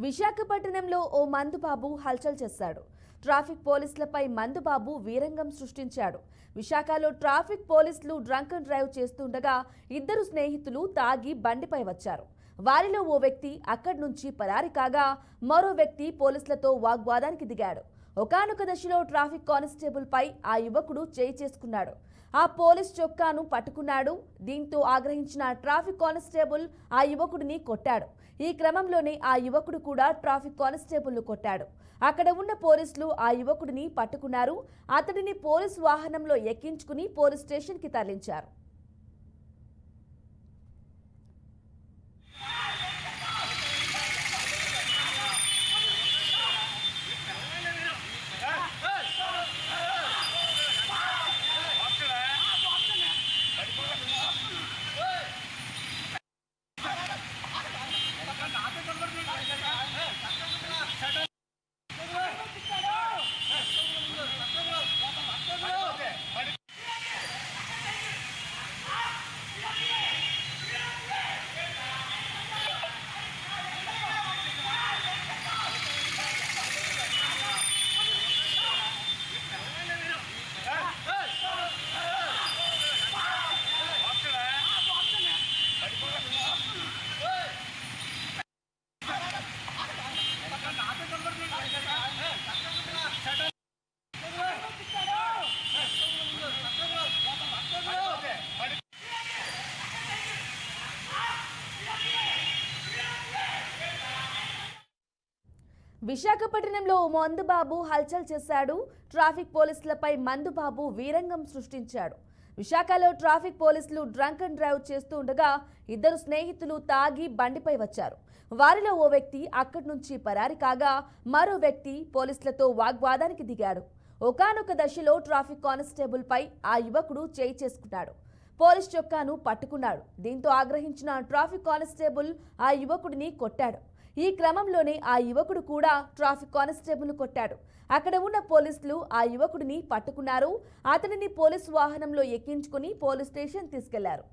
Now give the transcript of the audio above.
విశాఖపట్నంలో ఓ మందుబాబు హల్చల్ చేశాడు. ట్రాఫిక్ పోలీసులపై మందుబాబు వీరంగం సృష్టించాడు. విశాఖలో ట్రాఫిక్ పోలీసులు డ్రంక్ అండ్ డ్రైవ్ చేస్తుండగా ఇద్దరు స్నేహితులు తాగి బండిపై వచ్చారు. వారిలో ఓ వ్యక్తి అక్కడి నుంచి పరారి కాగా మరో వ్యక్తి పోలీసులతో వాగ్వాదానికి దిగాడు. ఒకానొక దశలో ట్రాఫిక్ కానిస్టేబుల్ పై ఆ యువకుడు చేయి చేసుకున్నాడు. ఆ పోలీస్ చొక్కాను పట్టుకున్నాడు. దీంతో ఆగ్రహించిన ట్రాఫిక్ కానిస్టేబుల్ ఆ యువకుడిని కొట్టాడు. ఈ క్రమంలోనే ఆ యువకుడు కూడా ట్రాఫిక్ కానిస్టేబుల్ను కొట్టాడు. అక్కడ ఉన్న పోలీసులు ఆ యువకుడిని పట్టుకున్నారు. అతడిని పోలీసు వాహనంలో ఎక్కించుకుని పోలీస్ స్టేషన్కి తరలించారు. విశాఖపట్నంలో మందుబాబు హల్చల్ చేశాడు. ట్రాఫిక్ పోలీసులపై మందుబాబు వీరంగం సృష్టించాడు. విశాఖలో ట్రాఫిక్ పోలీసులు డ్రంక్ అండ్ డ్రైవ్ చేస్తూ ఉండగా ఇద్దరు స్నేహితులు తాగి బండిపై వచ్చారు. వారిలో ఓ వ్యక్తి అక్కడి నుంచి పరారి కాగా మరో వ్యక్తి పోలీసులతో వాగ్వాదానికి దిగాడు. ఒకానొక దశలో ట్రాఫిక్ కానిస్టేబుల్ పై ఆ యువకుడు చేయి చేసుకున్నాడు. పోలీస్ చొక్కాను పట్టుకున్నాడు. దీంతో ఆగ్రహించిన ట్రాఫిక్ కానిస్టేబుల్ ఆ యువకుడిని కొట్టాడు. ఈ క్రమంలోనే ఆ యువకుడు కూడా ట్రాఫిక్ కానిస్టేబుల్ను కొట్టాడు. అక్కడ ఉన్న పోలీసులు ఆ యువకుడిని పట్టుకున్నారు. అతనిని పోలీసు వాహనంలో ఎక్కించుకుని పోలీస్ స్టేషన్ తీసుకెళ్లారు.